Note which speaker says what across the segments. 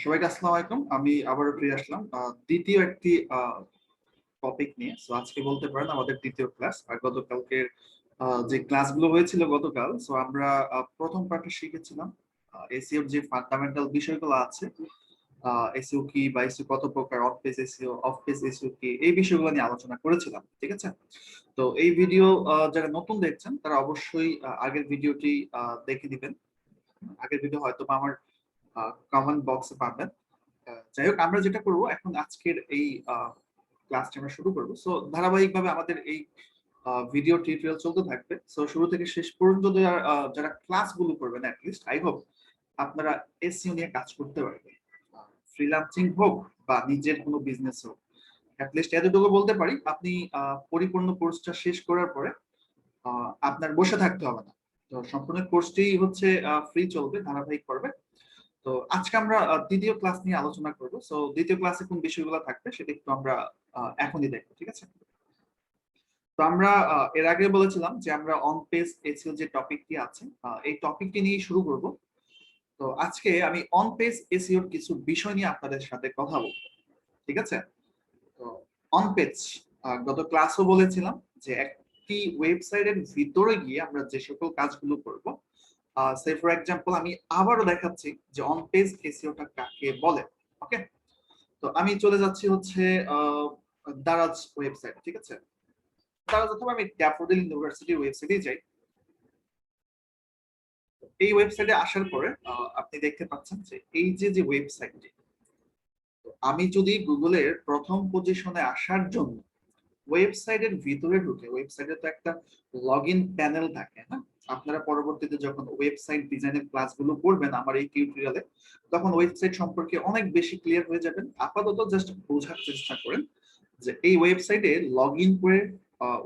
Speaker 1: সবাইকে আসসালামু আলাইকুম। আমি আবারও ফিরে আসলাম দ্বিতীয় একটি টপিক নিয়ে। সো আজকে বলতে পারেন আমাদের দ্বিতীয় ক্লাস। আর গতকালকের যে ক্লাসগুলো হয়েছিল গতকাল, সো আমরা প্রথম পার্টে শিখেছিলাম এসইওর যে ফান্ডামেন্টাল বিষয়গুলো আছে, এসইও কি বা এসইও কত প্রকার, of page SEO, of page SEO কি, এই বিষয়গুলো নিয়ে আলোচনা করেছিলাম। ঠিক আছে? তো এই ভিডিও যারা নতুন দেখছেন তারা অবশ্যই আগের ভিডিওটি দেখে দিবেন। আগের ভিডিও হয়তো বা আমার কমেন্ট বক্সে পাবেন। যাই হোক, আমরা যেটা করব এখন, আজকের এই ক্লাসটা আমরা শুরু করব। সো ধারাবাহিকভাবে আমাদের এই ভিডিও টিউটোরিয়াল চলতে থাকবে। সো শুরু থেকে শেষ পর্যন্ত যারা ক্লাসগুলো করবেন, অ্যাটলিস্ট আই হোপ আপনারা এসইও নিয়ে কাজ করতে পারবেন। ফ্রিল্যান্সিং হোক বা নিজের কোনো বিজনেস হোক, অ্যাটলিস্ট এতটুকু বলতে পারি, আপনি পরিপূর্ণ কোর্সটা শেষ করার পরে আপনার বসে থাকতে হবে না। তো সম্পূর্ণ কোর্সটি হচ্ছে ফ্রি চলবে, ধারাবাহিক করবে। তো আজকে আমরা দ্বিতীয় ক্লাস নিয়ে আলোচনা করব। সো দ্বিতীয় ক্লাসে কোন বিষয়গুলো থাকবে সেটা একটু আমরা এখনই দেখবো। ঠিক আছে? তো আমরা এর আগে বলেছিলাম যে আমরা অন পেজ এসইও যে টপিকটি আছে, এই টপিকটি নিয়ে শুরু করব। তো আজকে আমি অন পেজ এসইওর কিছু বিষয় নিয়ে আপনাদের সাথে কথা বলবো। ঠিক আছে? তো অন পেজ, গত ক্লাসও বলেছিলাম যে একটি ওয়েবসাইটের ভিতরে গিয়ে আমরা যে সকল কাজগুলো করব, সে ফর এক্সাম্পল আমি আবারও দেখাচ্ছি যে অন পেজ এসইওটা কাকে বলে। ওকে, তো আমি চলে যাচ্ছি হচ্ছে দারাজ ওয়েবসাইট। ঠিক আছে? দারাজ অথবা আমি ড্যাফোডিল ইউনিভার্সিটির ওয়েবসাইটে যাই। এই ওয়েবসাইটে আসার পরে আপনি দেখতে পাচ্ছেন যে এই যে ওয়েবসাইটটি, আমি যদি গুগলের প্রথম পজিশনে আসার জন্য ওয়েবসাইটের ভিতরে ঢুকে, ওয়েবসাইটে তো একটা লগ ইন প্যানেল থাকে, হ্যাঁ? আপনারা পরবর্তীতে যখন ওয়েবসাইট ডিজাইনের ক্লাসগুলো করবেন আমার এই টিউটোরিয়ালে, তখন ওয়েবসাইট সম্পর্কে অনেক বেশি ক্লিয়ার হয়ে যাবেন। আপাতত জাস্ট বোঝার চেষ্টা করেন যে এই ওয়েবসাইটে লগ ইন করে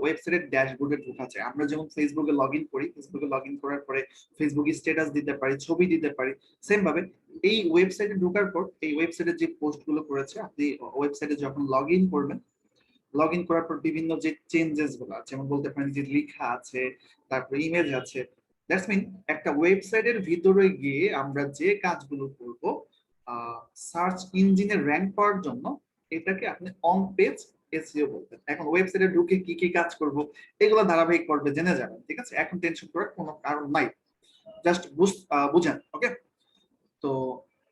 Speaker 1: ওয়েবসাইটের ড্যাশবোর্ডে ঢোকা যায়। আমরা যেমন ফেসবুকে লগ ইন করি, ফেসবুকে লগ ইন করার পরে ফেসবুকে স্ট্যাটাস দিতে পারি, ছবি দিতে পারি, সেম ভাবে এই ওয়েবসাইটে ঢোকার পর এই ওয়েবসাইটে যে পোস্টগুলো করেছে, আপনি ওয়েবসাইটে যখন লগ ইন করবেন, লগ ইন করার পর বিভিন্ন যে চেঞ্জেস গুলো আছে, যেমন বলতে পারেন যে লেখা আছে, তারপরে ইমেজ আছে, দ্যাটস মিন একটা ওয়েবসাইটের ভিতরে গিয়ে আমরা যে কাজগুলো করব সার্চ ইঞ্জিনে র্যাঙ্ক পাওয়ার জন্য, এটাকে আপনি অন পেজ এসইও বলতেন। এখন ওয়েবসাইটে ঢুকে কি কি কাজ করব এগুলো ধারাবাহিক পর্বে জেনে যাবেন। ঠিক আছে? এখন টেনশন করার কোনো কারণ নাই, জাস্ট বুঝেন। ওকে, তো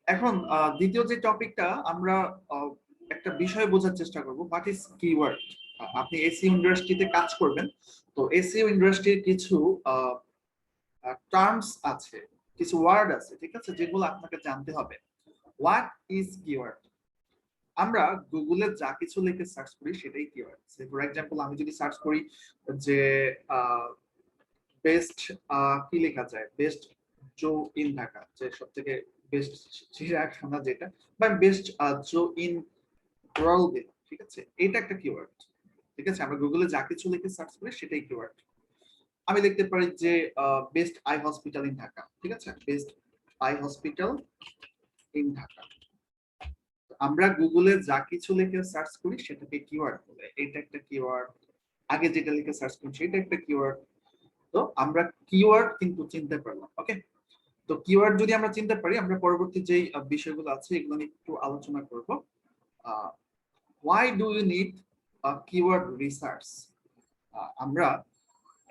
Speaker 1: এখন দ্বিতীয় যে টপিকটা আমরা একটা বিষয় বোঝার চেষ্টা করব, হোয়াট ইজ কিওয়ার্ড। আপনি এসইও ইন্ডাস্ট্রিতে কাজ করবেন, তো এসইও ইন্ডাস্ট্রির কিছু টার্মস আছে, কিছু ওয়ার্ড আছে, ঠিক আছে, যেগুলো আপনাকে জানতে হবে। What is keyword? আমরা গুগলে যা কিছু লিখে সার্চ করি সেটাই কিওয়ার্ড। ফর এক্সাম্পল আমি যদি সার্চ করি যে বেস্ট, কি লেখা যায়, বেস্ট জো ইন ঢাকা, যে সব থেকে বেস্ট চিড়িয়াখানা যেটা, বা বেস্ট জো ইন রয়্যালবিল, ঠিক আছে, এটা একটা কিওয়ার্ড। ঠিক আছে? আমরা গুগলে যা কিছু লিখে সার্চ করি সেটাই কিওয়ার্ড। আমি লিখতে পারি যে best eye hospital in Dhaka. ঠিক আছে? Best eye hospital in Dhaka. আমরা গুগলে যা কিছু লিখে সার্চ করি সেটাকে কিওয়ার্ড বলে। এটা একটা কিওয়ার্ড। আগে যেটা লিখে সার্চ করছি এটা একটা কিওয়ার্ড। তো আমরা কিওয়ার্ড কিন্তু চিনতে পারলাম। ওকে, তো কিওয়ার্ড যদি আমরা চিনতে পারি, আমরা পরবর্তী যে বিষয়গুলো আছে এগুলো নিয়ে একটু আলোচনা করব। why do you need a keyword research? আমরা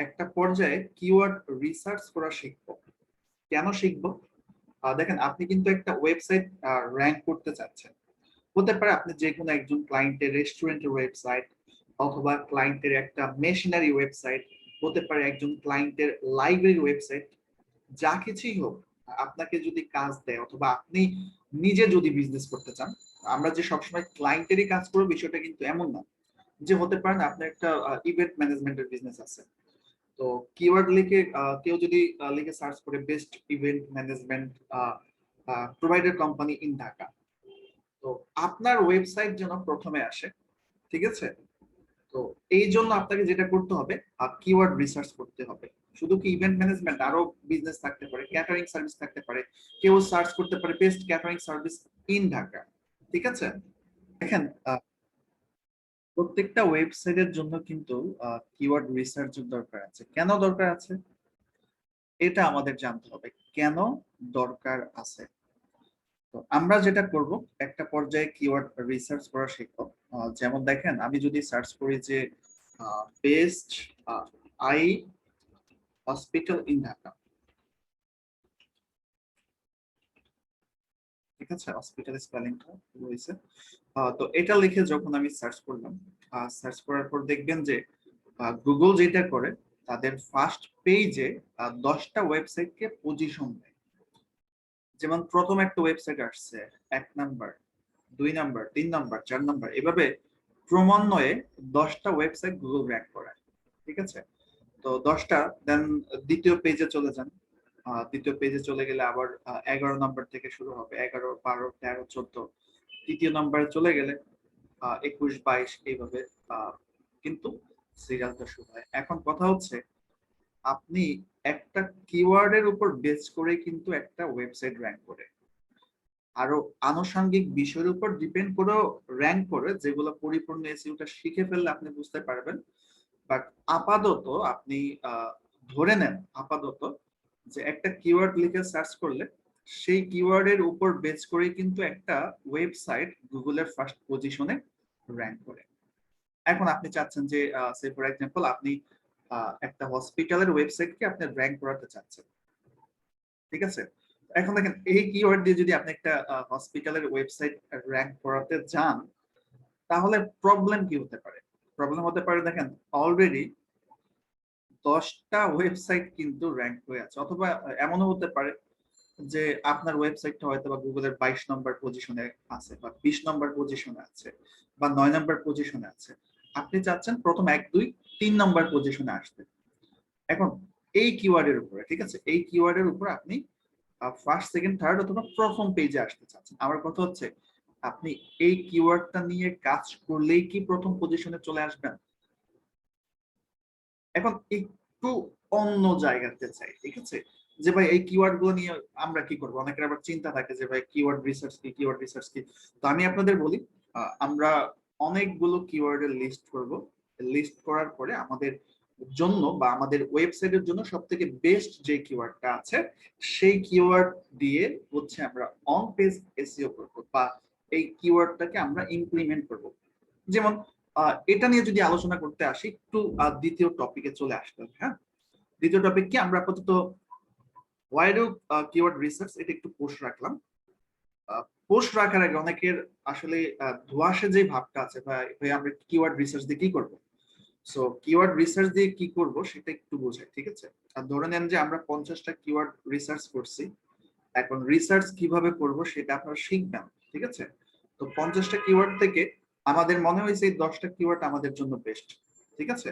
Speaker 1: একটা পর্যায়ে কিওয়ার্ড রিসার্চ করা শিখবো। কেন শিখবো? দেখেন, আপনি কিন্তু একটা ওয়েবসাইট র‍্যাঙ্ক করতে চাচ্ছেন। হতে পারে আপনি যে কোনো একজন ক্লায়েন্টের রেস্টুরেন্টের ওয়েবসাইট, অথবা ক্লায়েন্টের একটা মেশিনারি ওয়েবসাইট, হতে পারে একজন ক্লায়েন্টের লাইব্রেরি ওয়েবসাইট। যা কিছুই হোক, আপনাকে যদি কাজ দেয় অথবা আপনি নিজে যদি বিজনেস করতে চান, আমরা যে সবসময় ক্লায়েন্টেরই কাজ করবো বিষয়টা কিন্তু এমন না। যে হতে পারে না আপনার একটা ইভেন্ট ম্যানেজমেন্টের বিজনেস আছে, তো কিওয়ার্ড লিখে কেউ যদি লিখে সার্চ করে best event management provider company in Dhaka, তো আপনার ওয়েবসাইট যেন প্রথমে আসে। ঠিক আছে? তো এই জন্য আপনাকে যেটা করতে হবে, কিওয়ার্ড রিসার্চ করতে হবে। শুধু কি ইভেন্ট ম্যানেজমেন্ট, আরো বিজনেস থাকতে পারে, ক্যাটারিং সার্ভিস থাকতে পারে, কেউ সার্চ করতে পারে best catering service in Dhaka. ঠিক আছে? দেখেন, প্রত্যেকটা ওয়েবসাইটের জন্য কিন্তু কিওয়ার্ড রিসার্চের দরকার আছে। কেন দরকার আছে এটা আমাদের জানতে হবে। কেন দরকার আছে? তো আমরা যেটা করব, একটা পর্যায়ে কিওয়ার্ড রিসার্চ করা শিখবো। যেমন দেখেন, আমি যদি সার্চ করি যে best eye hospital in Dhaka, ঠিক আছে, হসপিটাল স্পেলিংটা হয়েছে। তো এটা লিখে যখন আমি সার্চ করলাম, সার্চ করার পর দেখবেন যে গুগল যেটা করে, তাদের ফার্স্ট পেজে 10টা ওয়েবসাইটকে পজিশন দেয়। যেমন প্রথম একটা ওয়েবসাইট আসছে 1 নাম্বার, 2 নাম্বার, 3 নাম্বার, 4 নাম্বার, এভাবে ক্রমান্বয়ে 10টা ওয়েবসাইট গুগল র্যাঙ্ক করায়, ঠিক আছে। তো 10টা, দেন দ্বিতীয় পেজে চলে যান। দ্বিতীয় পেজে চলে গেলে আবার 11 নাম্বার থেকে শুরু হবে, 11, 12, 13, 14। তৃতীয় নাম্বারে চলে গেলে 21, 22, এইভাবে কিন্তু সিরিয়ালটা শুরু হয়। এখন কথা হচ্ছে, আপনি একটা কিওয়ার্ডের উপর বেস করে কিন্তু একটা ওয়েবসাইট র্যাঙ্ক করে, আরো আনুষঙ্গিক বিষয়ের উপর ডিপেন্ড করেও র্যাঙ্ক করে, যেগুলো পরিপূর্ণ এসইওটা শিখে ফেললে আপনি বুঝতে পারবেন। বাট আপাতত আপনি ধরে নেন আপাতত যে একটা কিওয়ার্ড লিখে সার্চ করলে সেই কিওয়ার্ডের উপর বেস করে কিন্তু একটা ওয়েবসাইট গুগলের ফার্স্ট পজিশনে র্যাঙ্ক করে। এখন আপনি চাচ্ছেন যে সে ফর এক্সাম্পল আপনি একটা হসপিটালের ওয়েবসাইটকে আপনি র্যাঙ্ক করাতে চাচ্ছেন, ঠিক আছে। এখন দেখেন, এই কিওয়ার্ড দিয়ে যদি আপনি একটা হসপিটালের ওয়েবসাইট র্যাঙ্ক করাতে চান, তাহলে প্রবলেম কি হতে পারে? প্রবলেম হতে পারে, দেখেন অলরেডি 10টা ওয়েবসাইট কিন্তু র্যাঙ্ক হয়ে আছে, অথবা এমনও হতে পারে যে আপনার ওয়েবসাইটটা হয়তো বা গুগলের 22 নম্বর পজিশনে আছে, বা 20 নম্বর পজিশনে আছে, বা 9 নম্বর পজিশনে আছে। আপনি চাচ্ছেন প্রথম 1, 2, 3 নম্বর পজিশনে আসতে। এখন এই কিওয়ার্ডের উপরে, ঠিক আছে, এই কিওয়ার্ডের উপর আপনি ফার্স্ট, সেকেন্ড, থার্ড অথবা প্রথম পেজে আসতে চাচ্ছেন। আমার কথা হচ্ছে, আপনি এই কিওয়ার্ডটা নিয়ে কাজ করলেই কি প্রথম পজিশনে চলে আসবেন? এখন একটু অন্য জায়গাতে চাই, ঠিক আছে, যে ভাই এই কিওয়ার্ড গুলো নিয়ে আমরা কি করবো। অনেকের আবার চিন্তা থাকে যে ভাই কিওয়ার্ড রিসার্চ কি, কিওয়ার্ড রিসার্চ কি। তো আমি আপনাদের বলি, আমরা অনেকগুলো কিওয়ার্ডের লিস্ট করব। লিস্ট করার পরে আমাদের জন্য বা আমাদের ওয়েবসাইটের জন্য সব থেকে বেস্ট যে কিওয়ার্ডটা আছে, সেই কিওয়ার্ড দিয়ে হচ্ছে আমরা অন পেজ এসইও করব, বা এই কিওয়ার্ডটাকে আমরা ইমপ্লিমেন্ট করব। যেমন এটা নিয়ে যদি আলোচনা করতে আসি, একটু দ্বিতীয় টপিকে চলে আসতে হবে। হ্যাঁ, দ্বিতীয় টপিক কি, আমরা আপাতত ওয়াই ডু কিওয়ার্ড রিসার্চ, এটা একটু পোস্ট রাখলাম। পোস্ট রাখার আগে অনেকের আসলে ধোঁয়াশে যে ভাবটা আছে, ভাই আমরা কিওয়ার্ড রিসার্চ দিয়ে কি করব। সো কিওয়ার্ড রিসার্চ দিয়ে কি করব সেটা একটু বোঝাই, ঠিক আছে। আর ধরে নেন যে আমরা 50টা কিওয়ার্ড রিসার্চ করছি, এখন রিসার্চ কিভাবে করব সেটা আপনারা শিখবেন, ঠিক আছে। তো 50টা কিওয়ার্ড থেকে আমাদের মনে হয়েছে এই 10টা কিওয়ার্ড আমাদের জন্য বেস্ট, ঠিক আছে।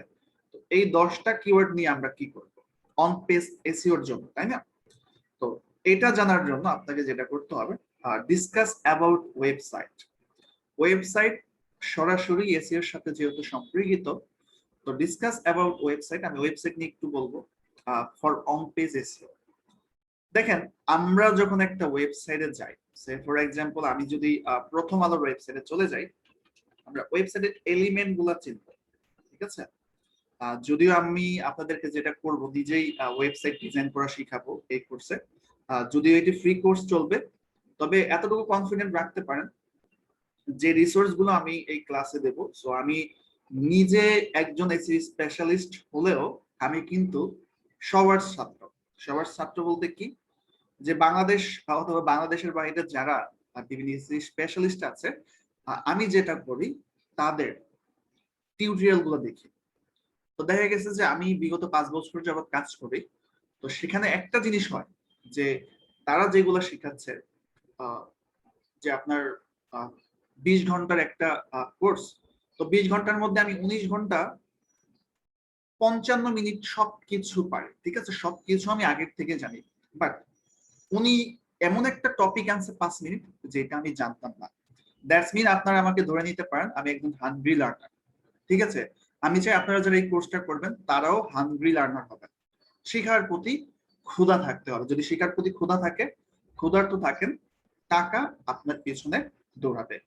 Speaker 1: তো এই 10টা কিওয়ার্ড নিয়ে আমরা কি করব অন পেজ এসইওর জন্য, তাই না? তো এটা জানার জন্য আপনাকে যেটা করতে হবে, ডিসকাস অ্যাবাউট ওয়েবসাইট। ওয়েবসাইট সরাসরি এসইও এর সাথে যেহেতু সম্পর্কিত, তো ডিসকাস অ্যাবাউট ওয়েবসাইট, আমি ওয়েবসাইট নিয়ে একটু বলবো ফর অন পেজ এসইও। দেখেন, আমরা যখন একটা ওয়েবসাইটে যাই, সে ফর এক্সাম্পল আমি যদি প্রথম আলোর ওয়েবসাইটে চলে যাই, আমরা ওয়েবসাইটের এলিমেন্ট গুলা চিনব, ঠিক আছে। যদিও আমি আপনাদেরকে যেটা করব, নিজেই ওয়েবসাইট ডিজাইন করা শিখাবো এই কোর্সে। যদিও এটি ফ্রি কোর্স চলবে, তবে এতটুকু কনফিডেন্ট রাখতে পারেন যে রিসোর্স গুলো আমি এই ক্লাসে দেব, সো আমি নিজে একজন এসইও স্পেশালিস্ট হলেও আমি কিন্তু সবার ছাত্র। সবার ছাত্র বলতে কি, যে বাংলাদেশ অথবা বাংলাদেশের বাইরে যারা বিভিন্ন স্পেশালিস্ট আছে, আমি যেটা করি তাদের টিউটোরিয়াল গুলো দেখি। তো দেখা গেছে যে আমি বিগত 5 বছর যাবত কাজ করি। তো সেখানে একটা জিনিস হয় যে তারা যেগুলো শেখাচ্ছে, যে আপনার 20 ঘন্টার একটা কোর্স, তো 20 ঘন্টার মধ্যে আমি 19 ঘন্টা 55 মিনিট সবকিছু পারি, ঠিক আছে, সবকিছু আমি আগের থেকে জানি। বাট উনি এমন একটা টপিক আনছে 5 মিনিট, যেটা আমি জানতাম না। দ্যাটস মিন আপনারা আমাকে ধরে নিতে পারেন আমি একজন হাংরি লার্নার, ঠিক আছে। আমি চাই আপনারা যারা এই কোর্সটা করবেন তারাও হাংরি লার্নার হবেন। শেখার প্রতি ক্ষুধা থাকতে হবে। যদি শেখার প্রতি ক্ষুধা থাকে, ক্ষুধার্ত থাকেন, টাকা আপনার পেছনে দৌড়াবে।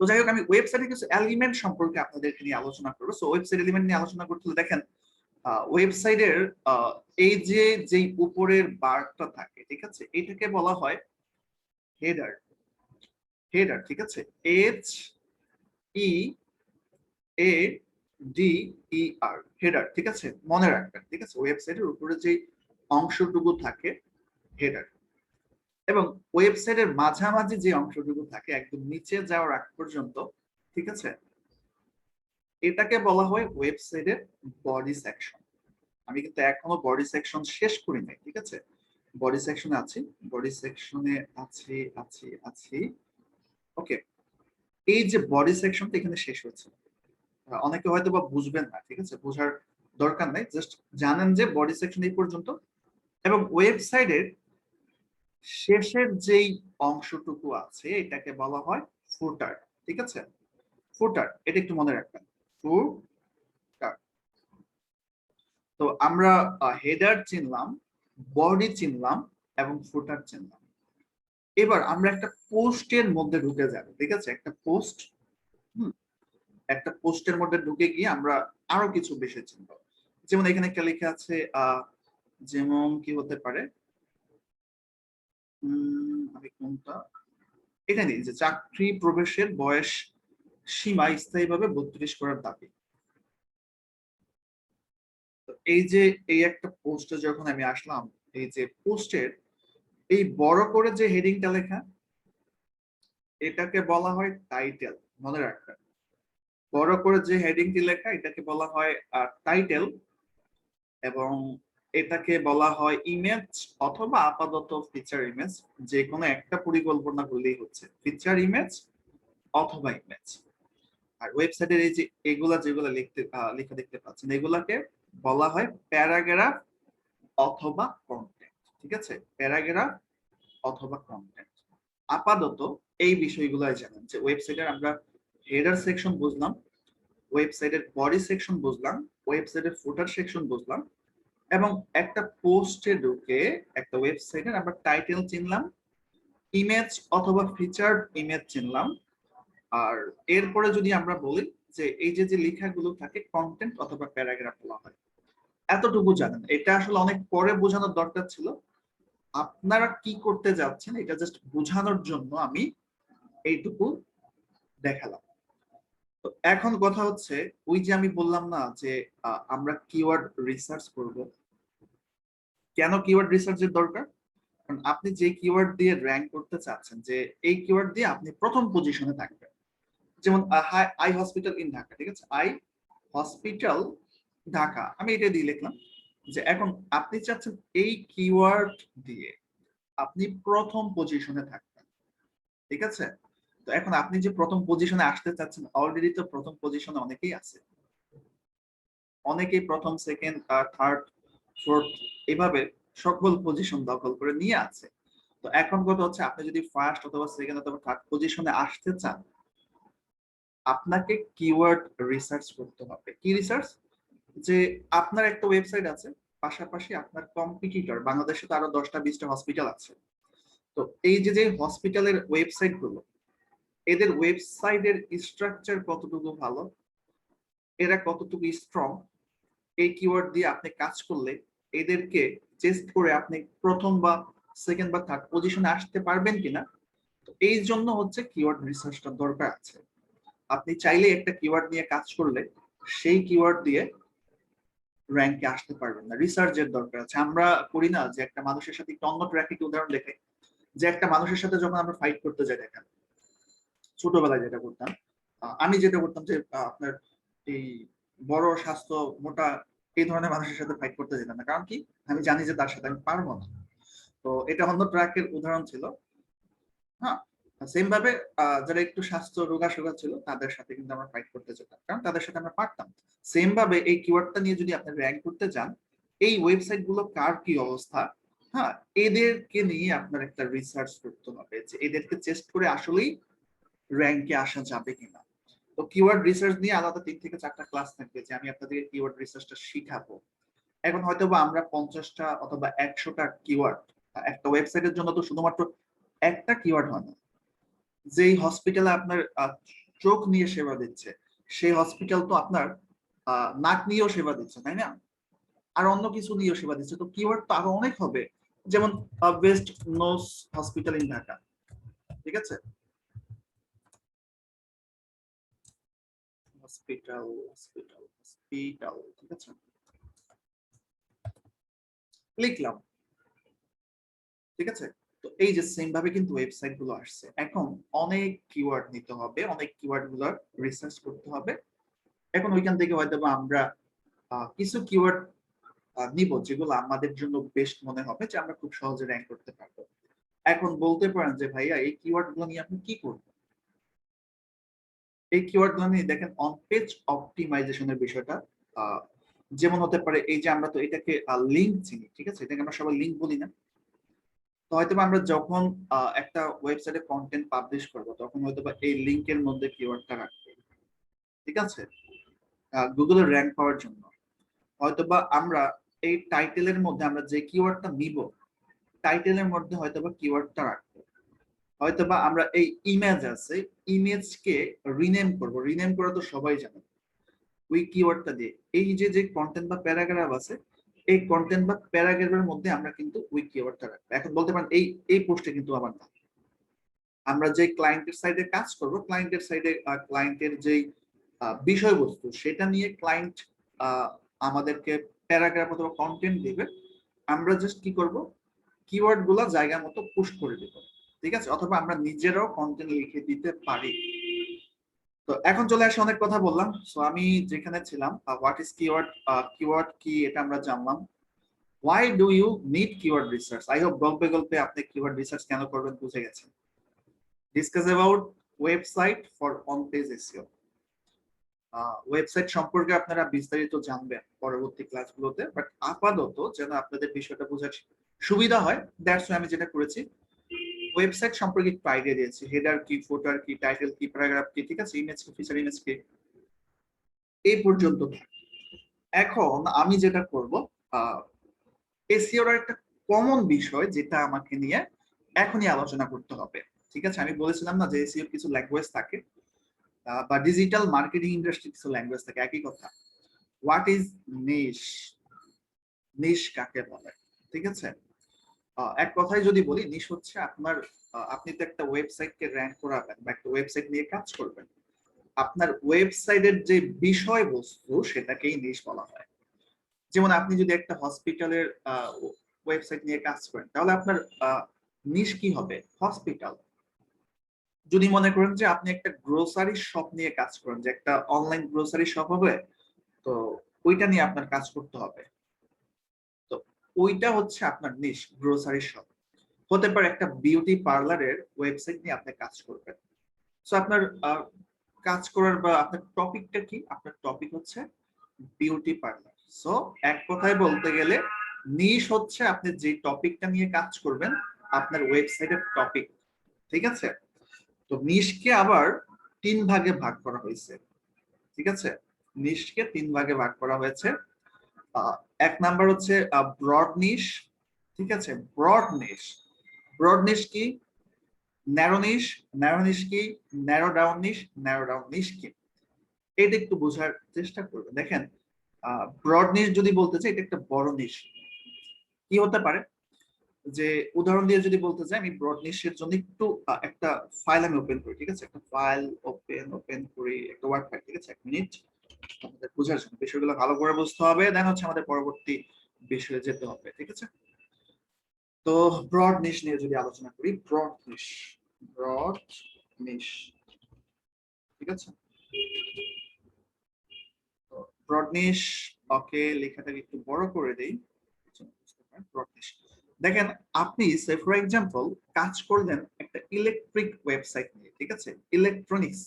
Speaker 1: তো যাই হোক, আমি ওয়েবসাইটে কিছু এলিমেন্ট সম্পর্কে আপনাদেরকে নিয়ে আলোচনা করবো। সো ওয়েবসাইট এলিমেন্ট নিয়ে আলোচনা করতে হলে দেখেন, ওয়েবসাইটের এই যে যেই উপরের বারটা থাকে, ঠিক আছে, এটাকে বলা হয় হেডার, হেডার, ঠিক আছে, HEADER, হেডার, ঠিক আছে, মনে রাখবেন, ঠিক আছে, ওয়েবসাইটের উপরে যে অংশটুকু থাকে হেডার, এবং ওয়েবসাইটের মাঝামাঝি যে অংশটুকু থাকে একদম নিচে যাওয়ার আগ পর্যন্ত, ঠিক আছে, এটাকে বলা হয় ওয়েবসাইটের বডি সেকশন। আমি কিন্তু এখনো বডি সেকশন শেষ করি নাই, ঠিক আছে, বডি সেকশনে আছি, বডি সেকশনে আছি। ওকে, এই যে বডি সেকশনটা এখানে শেষ হচ্ছে, অনেকে হয়তো বা বুঝবেন না, ঠিক আছে, বোঝার দরকার নাই, জাস্ট জানেন যে বডি সেকশন এই পর্যন্ত, এবং ওয়েবসাইটের শেষের যেই অংশটুকু আছে এটাকে বলা হয় ফুটার, ঠিক আছে, ফুটার, এটা একটু মনে রাখবেন, ফুটার। তো আমরা হেডার চিনলাম, বডি চিনলাম এবং ফুটার চিনলাম। এবার আমরা একটা পোস্টের মধ্যে ঢুকে যাব, ঠিক আছে, একটা পোস্ট, একটা পোস্টের মধ্যে ঢুকে গিয়ে আমরা আরো কিছু বেশি চিনব। যেমন এখানে একটা লেখা আছে, যেমন কি হতে পারে, আমি কোনটা, এখানে যে চাকরি প্রবেশের বয়স সীমা স্থায়ীভাবে 32 করার দাবি। এই যে এই একটা পোস্টে যখন আমি আসলাম, এই যে পোস্টের এই বড় করে যে হেডিংটা লেখা এটাকে বলা হয় টাইটেল, মনে রাখবেন, বড় করে যে হেডিংটি লেখা এটাকে বলা হয় টাইটেল, এবং এটাকে বলা হয় ইমেজ অথবা আপাতত ফিচার ইমেজ, যে কোনো একটা পরিকল্পনা করলেই হচ্ছে ফিচার ইমেজ অথবা ইমেজ। আর ওয়েবসাইটের এই যে এগুলা যেগুলা লেখা দেখতে পাচ্ছেন এগুলাকে বলা হয় প্যারাগ্রাফ অথবা কন্টেন্ট, ঠিক আছে, প্যারাগ্রাফ অথবা কন্টেন্ট। আপাতত এই বিষয়গুলো জানেন যে ওয়েবসাইটের আমরা হেডার সেকশন বুঝলাম, ওয়েবসাইটের বডি সেকশন বুঝলাম, ওয়েবসাইটের ফুটার সেকশন বুঝলাম, এবং একটা পোস্টে ঢুকে একটা ওয়েবসাইটের আমরা টাইটেল চিনলাম, ইমেজ অথবা ফিচার্ড ইমেজ চিনলাম, আর এরপরে যদি আমরা বলি যে এই যে যে লেখাগুলো থাকে কন্টেন্ট অথবা প্যারাগ্রাফ বলা হয়, এতটুকু জানেন। এটা আসলে অনেক পরে বোঝানোর দরকার ছিল, আপনারা কি করতে যাচ্ছেন এটা জাস্ট বোঝানোর জন্য আমি এইটুকু দেখালাম। তো এখন কথা হচ্ছে, ওই যে আমি বললাম না যে আমরা কিওয়ার্ড রিসার্চ করব, কেন কিওয়ার্ড রিসার্চের দরকার? কারণ আপনি যে কিওয়ার্ড দিয়ে র্যাঙ্ক করতে চাচ্ছেন, যে এই কিওয়ার্ড দিয়ে আপনি প্রথম পজিশনে থাকবেন, যেমন আই হসপিটাল ইন ঢাকা, ঠিক আছে, আই হসপিটাল ঢাকা, আমি এটা দিয়ে লিখলাম যে এখন আপনি চাচ্ছেন এই কিওয়ার্ড দিয়ে আপনি প্রথম পজিশনে থাকবেন, ঠিক আছে। তো এখন আপনি যে প্রথম পজিশনে আসতে চাচ্ছেন, অলরেডি তো প্রথম পজিশনে অনেকেই আছে, অনেকেই প্রথম, সেকেন্ড, থার্ড, ফোর্থ, এইভাবে সকল পজিশন দখল করে নিয়ে আছে। তো এখন কথা হচ্ছে, আপনি যদি ফার্স্ট অথবা সেকেন্ড অথবা থার্ড পজিশনে আসতে চান, আপনাকে কিওয়ার্ড রিসার্চ করতে হবে। কি রিসার্চ? যে আপনার একটা ওয়েবসাইট আছে, পাশাপাশি আপনার কম্পিটিটর বাংলাদেশে তো আরো 10টা-20টা হসপিটাল আছে। তো এই যে যে হসপিটালের ওয়েবসাইট গুলো, এদের ওয়েবসাইটের স্ট্রাকচার কতটুকু ভালো, এরা কতটুকু স্ট্রং, এই কিওয়ার্ড দিয়ে আপনি কাজ করলে এদেরকে টেস্ট করে আপনি প্রথম বা সেকেন্ড বা থার্ড পজিশনে আসতে পারবেন কিনা। তো এই জন্য হচ্ছে কিওয়ার্ড রিসার্চটা দরকার আছে। আপনি চাইলে একটা কিওয়ার্ড নিয়ে কাজ করলে সেই কিওয়ার্ড দিয়ে র্যাঙ্কে আসতে পারবেন না, রিসার্চের দরকার আছে। আমরা করি না যে একটা মানুষের সাথে একটু অন্য ট্র্যাফিক উদাহরণ দেখে, যে একটা মানুষের সাথে যখন আমরা ফাইট করতে যাই, দেখেন ছোটবেলায় যেটা করতাম, আমি যেটা করতাম যে আপনার এই বড় স্বাস্থ্য মোটা এই ধরনের মানুষের সাথে ফাইট করতে যেতাম না, কারণ কি, আমি জানি যে তার সাথে আমি পারবো না। তো এটা অন্য ট্র্যাকের উদাহরণ ছিল। হ্যাঁ, সেম ভাবে যারা একটু স্বাস্থ্য রোগা ছিল তাদের সাথে কিন্তু আমরা ফাইট করতে যেতাম, কারণ তাদের সাথে আমরা পারতাম। সেম ভাবে এই কিওয়ার্ডটা নিয়ে যদি আপনি র্যাঙ্ক করতে চান, এই ওয়েবসাইট গুলো কার কি অবস্থা, হ্যাঁ, এদেরকে নিয়ে আপনার একটা রিসার্চ করতে হবে যে এদেরকে চেস্ট করে আসলেই র্যাঙ্কে আসা যাবে কিনা। তো কিওয়ার্ড রিসার্চ নিয়ে আলাদা 3 থেকে 4টা ক্লাস থাকবে, যে আমি আপনাদেরকে কিওয়ার্ড রিসার্চটা শিখাবো। এখন হয়তো বা আমরা 50টা অথবা 100টা কিওয়ার্ড, একটা ওয়েবসাইটের জন্য তো শুধুমাত্র একটা কিওয়ার্ড হয় না। যেই হসপিটালে আপনার চোখ নিয়ে সেবা দিচ্ছে, সেই হসপিটাল তো আপনার নাক নিয়েও সেবা দিচ্ছে, তাই না, আর অন্য কিছু নিয়েও সেবা দিচ্ছে। তো কিওয়ার্ড তো আরো অনেক হবে, যেমন best nose hospital in Dhaka, ঠিক আছে, হসপিটাল হসপিটাল হসপিটাল, ঠিক আছে, লিখলাম। ঠিক আছে, তো এই যে সেম ভাবে কিন্তু ওয়েবসাইট গুলো আসছে। এখন অনেক কিওয়ার্ড নিতে হবে, অনেক কিওয়ার্ড গুলো রিসার্চ করতে হবে। এখন ওইখান থেকে হয়তো আমরা কিছু কিওয়ার্ড নিব যেগুলো আমাদের জন্য বেস্ট মনে হবে, যে আমরা খুব সহজে র্যাঙ্ক করতে পারবো। এখন বলতে পারেন যে ভাইয়া এই কিওয়ার্ড গুলো নিয়ে আপনি কি করবেন? এই কিওয়ার্ড গুলো নিয়ে দেখেন অন পেজ অপটিমাইজেশনের বিষয়টা, যেমন হতে পারে এই যে আমরা তো এটাকে লিঙ্ক চিনি, ঠিক আছে, এটাকে আমরা সবাই লিঙ্ক বলি না? তো হয়তো আমরা যখন একটা ওয়েবসাইটে কন্টেন্ট পাবলিশ করব তখন হয়তো এই লিঙ্কের মধ্যে কিওয়ার্ডটা রাখবো, ঠিক আছে, গুগলের র্যাঙ্ক পাওয়ার জন্য। হয়তোবা আমরা এই টাইটেলের মধ্যে আমরা যে কিওয়ার্ডটা নিব, টাইটেলের মধ্যে হয়তোবা কিওয়ার্ডটা রাখবো। হয়তোবা আমরা এই ইমেজ আছে, ইমেজকে রিনেম করব, রিনেম করা তো সবাই জানে, ওই কিওয়ার্ডটা দিয়ে। এই যে যে কন্টেন্ট বা প্যারাগ্রাফ আছে, এই কন্টেন্ট বা প্যারাগ্রাফের মধ্যে আমরা কিন্তু ওই কিওয়ার্ডটা রাখবো। এখন বলতে পারেন এই এই পোস্টে কিন্তু আবার না, আমরা যে ক্লায়েন্টের সাইডে কাজ করব, ক্লায়েন্টের সাইডে ক্লায়েন্টের যেই বিষয়বস্তু সেটা নিয়ে ক্লায়েন্ট আমাদেরকে প্যারাগ্রাফ অথবা কন্টেন্ট দিবে, আমরা জাস্ট কি করব, কিওয়ার্ড গুলা জায়গা মতো পুশ করে দিব, ঠিক আছে, অথবা আমরা নিজেরাও কন্টেন্ট লিখে দিতে পারি। তো এখন চলে আসে, অনেক কথা বললাম। সো আমি যেখানে ছিলাম, হোয়াট ইজ কিওয়ার্ড, কিওয়ার্ড কি এটা আমরা জানলাম। Why do you need keyword research? I hope গল্পে গল্পে আপনি কিওয়ার্ড রিসার্চ কেন করবেন বুঝে গেছেন। Discuss about website for on page SEO. Website সম্পর্কে আপনারা বিস্তারিত জানবেন পরবর্তী ক্লাসগুলোতে, বাট আপাতত যেন আপনাদের বিষয়টা বোঝার সুবিধা হয়, দ্যাটস ওয়াই আমি যেটা করেছি, ওয়েবসাইট সম্পর্কে একটু আইডিয়া দিয়েছি। হেডার কি, ফুটার কি, টাইটেল কি, প্যারাগ্রাফ কি, ঠিক আছে, ইমেজ কি, ফিচার ইমেজ কি, এই পর্যন্ত। এখন আমি যেটা করব, এসইওর একটা কমন বিষয় যেটা আমাকে নিয়ে এখনই আলোচনা করতে হবে। ঠিক আছে, আমি বলেছিলাম না যে এসইওর কিছু ল্যাঙ্গুয়েজ থাকে, বা ডিজিটাল মার্কেটিং ইন্ডাস্ট্রি কিছু ল্যাঙ্গুয়েজ থাকে, একই কথা। হোয়াট ইজ নিশ? নিশ কাকে বলে? ঠিক আছে, এক কথায় যদি বলি, নিশ হচ্ছে আপনার, আপনি তো একটা ওয়েবসাইটকে র্যাঙ্ক করাবেন বা একটা ওয়েবসাইট নিয়ে কাজ করবেন, আপনার ওয়েবসাইটের যে বিষয়বস্তু সেটাকেই নিশ বলা হয়। যেমন আপনি যদি একটা হসপিটালের ওয়েবসাইট নিয়ে কাজ করেন, তাহলে আপনার নিশ কি হবে? হসপিটাল। যদি মনে করেন যে আপনি একটা গ্রোসারি শপ নিয়ে কাজ করেন, যে একটা অনলাইন গ্রোসারি শপ হবে, তো ওইটা নিয়ে আপনার কাজ করতে হবে, তো ওইটা হচ্ছে আপনার নিশ, গ্রোসারি শপ। হতে পারে একটা বিউটি পার্লারের ওয়েবসাইট নিয়ে আপনি কাজ করবেন। সো আপনার কাজ করার বা আপনার টপিকটা কি? আপনার টপিক হচ্ছে বিউটি পার্লার। সো এক কথায় বলতে গেলে নিশ হচ্ছে আপনি যে টপিকটা নিয়ে কাজ করবেন, আপনার ওয়েবসাইটের টপিক। ঠিক আছে, তো নিশকে আবার 3 ভাগে ভাগ করা হয়েছে। ঠিক আছে, নিশকে 3 ভাগে ভাগ করা হয়েছে। এক নাম্বার হচ্ছে ব্রড নিশ। ঠিক আছে, ব্রড নিশ। ব্রড নিশ কি? ন্যারো নিশ। ন্যারো নিশ কি? ন্যারো ডাউন নিশ। ন্যারো ডাউন নিশ কি? এটা একটু বোঝার চেষ্টা করবেন। দেখেন, ব্রড নিশ যদি বলতে চাই, এটা একটা বড় নিশ। কি হতে পারে? যে উদাহরণ দিয়ে যদি বলতে চাই, আমি ব্রড নিশের জন্য একটু একটা ফাইল আমি ওপেন করি। ঠিক আছে, একটা ফাইল ওপেন করি, একটা ওয়ার্ড ফাইল। ঠিক আছে, 1 মিনিট, আমাদের বোঝার জন্য বিষয়গুলো ভালো করে বুঝতে হবে, দেন হচ্ছে আমাদের পরবর্তী বিষয়ে যেতে হবে। ঠিক আছে, তো ব্রড নিশ নিয়ে যদি আলোচনা করি, ব্রড নিশ, ব্রড নিশ, ঠিক আছে, তো ব্রড নিশ, ওকে, লেখাটাকে একটু বড় করে দেই। ব্রড নিশ, দেখেন, আপনি সে ফর এক্সাম্পল কাজ করলেন একটা ইলেকট্রিক ওয়েবসাইট নিয়ে। ঠিক আছে, ইলেকট্রনিক্স,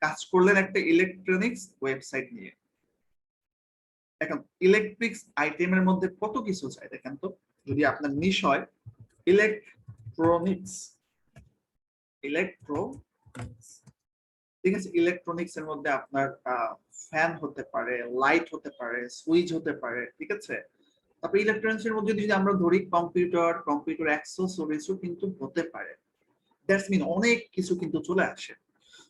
Speaker 1: কাজ করলেন একটা ইলেকট্রনিক্স ওয়েবসাইট নিয়ে। এখন ইলেকট্রিক্স আইটেমের মধ্যে কত কিছু চাই দেখেন তো। যদি আপনার নিশ হয় ইলেকট্রনিক্স, ইলেকট্রনিক্স, ঠিক আছে, ইলেকট্রনিক্স এর মধ্যে আপনার ফ্যান হতে পারে, লাইট হতে পারে, সুইচ হতে পারে। ঠিক আছে, তারপরে ইলেকট্রনিক্স এর মধ্যে যদি আমরা ধরি কম্পিউটার, কম্পিউটার অ্যাক্সেসরিজও কিন্তু হতে পারে। দ্যাটস মিন অনেক কিছু কিন্তু চলে আসে।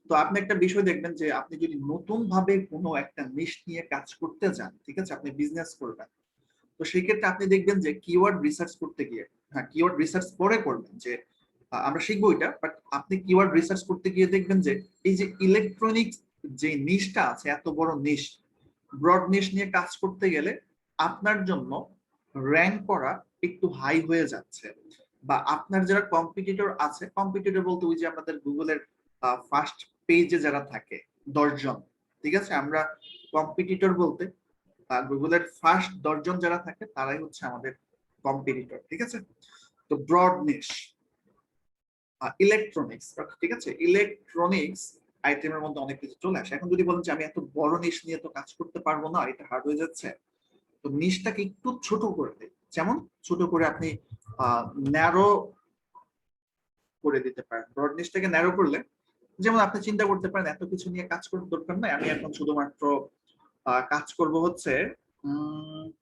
Speaker 1: তো আপনি একটা বিষয় দেখবেন যে আপনি যদি নতুন ভাবে কোনো একটা নিশ নিয়ে কাজ করতে যান, ঠিক আছে, আপনি বিজনেস করবেন, তো সেই ক্ষেত্রে আপনি দেখবেন যে কিওয়ার্ড রিসার্চ করতে গিয়ে, হ্যাঁ কিওয়ার্ড রিসার্চ পরে করবেন, যে আমরা শিখবো এটা, বাট আপনি কিওয়ার্ড রিসার্চ করতে গিয়ে দেখবেন যে এই যে ইলেকট্রনিক্স যে নিশটা আছে, এত বড় নিশ, ব্রড নিশ নিয়ে কাজ করতে গেলে আপনার জন্য র্যাঙ্ক করা একটু হাই হয়ে যাচ্ছে, বা আপনার যারা কম্পিটিটর আছে, কম্পিটিটর বলতে ওই যে আমাদের গুগলের ফার্স্ট পেজে যারা থাকে 10 জন, ঠিক আছে, আমরা কম্পিটিটর বলতে গুগলের ফার্স্ট 10 জন যারা থাকে তারাই হচ্ছে আমাদের কম্পিটিটর, ঠিক আছে। তো ব্রড নিশ, ইলেকট্রনিক্স, ঠিক আছে, ইলেকট্রনিক্স আইটেমের মধ্যে অনেক কিছু চলে আসে। এখন যদি বলেন যে আমি এত বড় নিশ নিয়ে তো কাজ করতে পারবো না, এটা হার্ড হয়ে যাচ্ছে, তো নিশটাকে একটু ছোট করে দিই। যেমন ছোট করে আপনি ন্যারো করে দিতে পারেন। ব্রড নিশটাকে ন্যারো করলে, যেমন আপনি চিন্তা করতে পারেন এত কিছু নিয়ে কাজ করার দরকার নাই, আমি এখন শুধুমাত্র কাজ করব হচ্ছে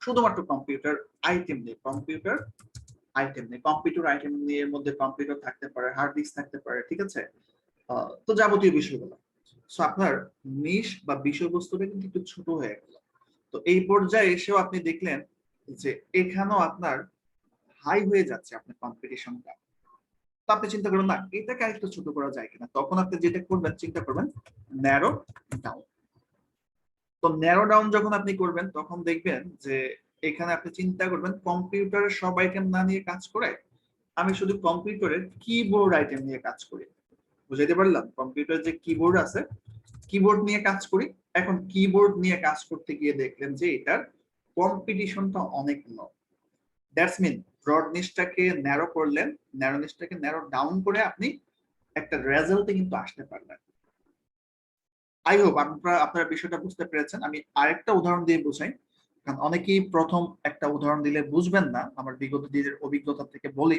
Speaker 1: শুধুমাত্র কম্পিউটার আইটেম নিয়ে, কম্পিউটার আইটেম নিয়ে, এর মধ্যে কম্পিউটার থাকতে পারে, হার্ড ডিস্ক থাকতে পারে, ঠিক আছে, তো যাবতীয় বিষয়গুলো। সো আপনার নিশ বা বিষয়বস্তুটা কিন্তু একটু ছোট হয়ে গেল। তো এই পর্যায়ে এসেও আপনি দেখলেন যে এখানেও আপনার হাই হয়ে যাচ্ছে আপনার কম্পিটিশনটা। তো আপনি চিন্তা করবেন না এটাকে আরেকটু ছোট করা যায় কিনা, তখন আপনি যেটা করবেন, চিন্তা করবেন ন্যারো ডাউন। তো ন্যারো ডাউন যখন আপনি করবেন তখন দেখবেন যে এখানে আপনি চিন্তা করবেন কম্পিউটারের সব আইটেম না নিয়ে কাজ করে আমি শুধু কম্পিউটারের কিবোর্ড আইটেম নিয়ে কাজ করি। বুঝাইতে পারলাম? কম্পিউটার যে কিবোর্ড আছে, কিবোর্ড নিয়ে কাজ করি। এখন কিবোর্ড নিয়ে কাজ করতে গিয়ে দেখলেন যে এটার কম্পিটিশনটা অনেক লো। দ্যাটস মিন ব্রড নিশটাকে ন্যারো করলেন, ন্যারো নিশটাকে ন্যারো ডাউন করে আপনি একটা রেজাল্টে কিন্তু আসতে পারবেন। আই হোপ আপনারা বিষয়টা বুঝতে পেরেছেন। আমি আরেকটা উদাহরণ দিয়ে বোঝাই, কারণ অনেকেই প্রথম একটা উদাহরণ দিলে বুঝবেন না, আমার বিগত দিনের অভিজ্ঞতা থেকে বলি।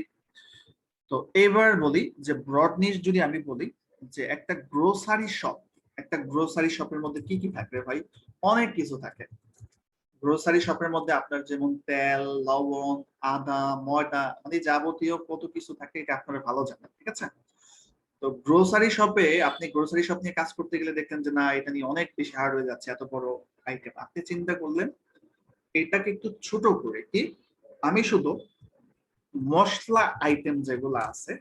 Speaker 1: তো এবার বলি যে ব্রড নিশ যদি আমি বলি যে একটা গ্রোসারি শপের মধ্যে কি কি থাকবে ভাই? অনেক কিছু থাকে। গ্রোসারি শপের মধ্যে আপনার যেমন তেল, লবণ, আদা, ময়দা, মানে যাবতীয় কত কিছু থাকে এটা আপনারা ভালো জানেন, ঠিক আছে। তো আপনি গ্রোসারি শপ নিয়ে কাজ করতে গেলে দেখলেন যে না এটা নিয়ে অনেক বেশি হার্ড হয়ে যাচ্ছে, এত বড় আইটেম। আপনি চিন্তা করলেন এটাকে একটু ছোট করে কি আমি শুধু মশলা আইটেম যেগুলো আছে,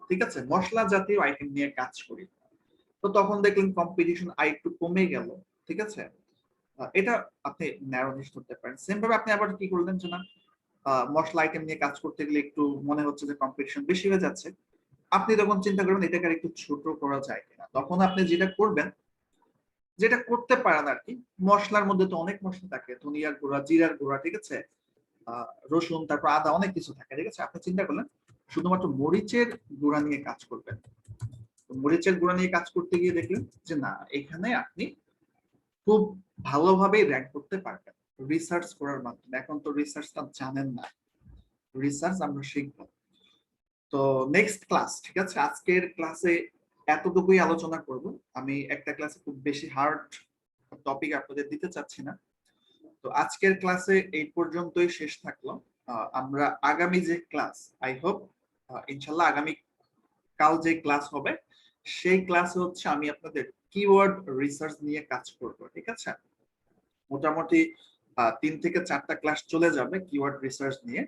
Speaker 1: ঠিক আছে, মশলা জাতীয় আইটেম নিয়ে কাজ করি। তো তখন দেখলেন কম্পিটিশন একটু কমে গেল, ঠিক আছে। এটা আপনি ন্যারো নিশ করতে পারেন। সেম ভাবে আপনি আবার কি করলেন যে না মশলা আইটেম নিয়ে কাজ করতে গেলে একটু মনে হচ্ছে যে কম্পিটিশন বেশি হয়ে যাচ্ছে, আপনি তখন চিন্তা করবেন এটাকে একটু ছোট করা যায় কিনা। তখন আপনি যেটা করবেন, যেটা করতে পারেন আর কি, মশলার মধ্যে তো অনেক মশলা থাকে, ধনিয়ার গুঁড়া, জিরার গুঁড়া, ঠিক আছে, রসুন, তারপর আদা, অনেক কিছু থাকে, ঠিক আছে। আপনি চিন্তা করলেন শুধুমাত্র মরিচের গুঁড়া নিয়ে কাজ করবেন। মরিচের গুঁড়া নিয়ে কাজ করতে গিয়ে দেখলেন যে না এখানে আপনি খুব ভালোভাবে র্যাঙ্ক করতে পারবেন রিসার্চ করার মাধ্যমে। এখন তো রিসার্চটা জানেন না, রিসার্চ আমরা শিখবো। তো নেক্সট ক্লাস, ঠিক আছে, আজকের ক্লাসে এতটুকুই আলোচনা করব। আমি একটা ক্লাসে খুব বেশি হার্ড টপিক আপনাদের দিতে চাচ্ছি না। তো আজকের ক্লাসে এই পর্যন্তই শেষ থাকলো। আমরা আগামী যে ক্লাস, আই হোপ ইনশাল্লাহ আগামী কাল যে ক্লাস হবে সেই ক্লাসে হচ্ছে আমি আপনাদের কিওয়ার্ড রিসার্চ নিয়ে কাজ করব, ঠিক আছে। মোটামুটি 3 থেকে 4টা ক্লাস চলে যাবে কিওয়ার্ড রিসার্চ নিয়ে।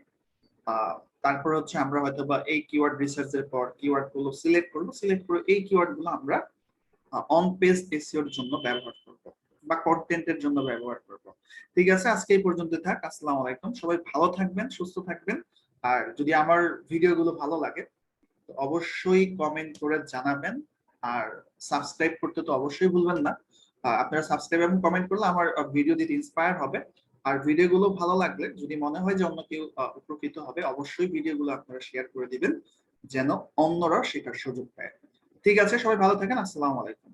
Speaker 1: তারপর হচ্ছে আমরা হয়তো বা এই কিওয়ার্ড রিসার্চের পর কিওয়ার্ড গুলো সিলেক্ট করব, সিলেক্ট করে এই কিওয়ার্ড গুলো আমরা অন পেজ এসইওর জন্য ব্যবহার করব বা কন্টেন্টের জন্য ব্যবহার করব। ঠিক আছে, আজকে এই পর্যন্ত থাক। আসসালামু আলাইকুম, সবাই ভালো থাকবেন, সুস্থ থাকবেন। আর যদি আমার ভিডিওগুলো ভালো লাগে তো অবশ্যই কমেন্ট করে জানাবেন, আর সাবস্ক্রাইব করতে তো অবশ্যই ভুলবেন না। আপনারা সাবস্ক্রাইব এবং কমেন্ট করলে আমার ভিডিও দিতে ইন্সপায়ার হবে। আর ভিডিওগুলো ভালো লাগলে যদি মনে হয় যে অন্য কেউ উপকৃত হবে, অবশ্যই ভিডিওগুলো আপনারা শেয়ার করে দিবেন যেন অন্যরা শেখার সুযোগ পায়। ঠিক আছে, সবাই ভালো থাকেন, আসসালামু আলাইকুম।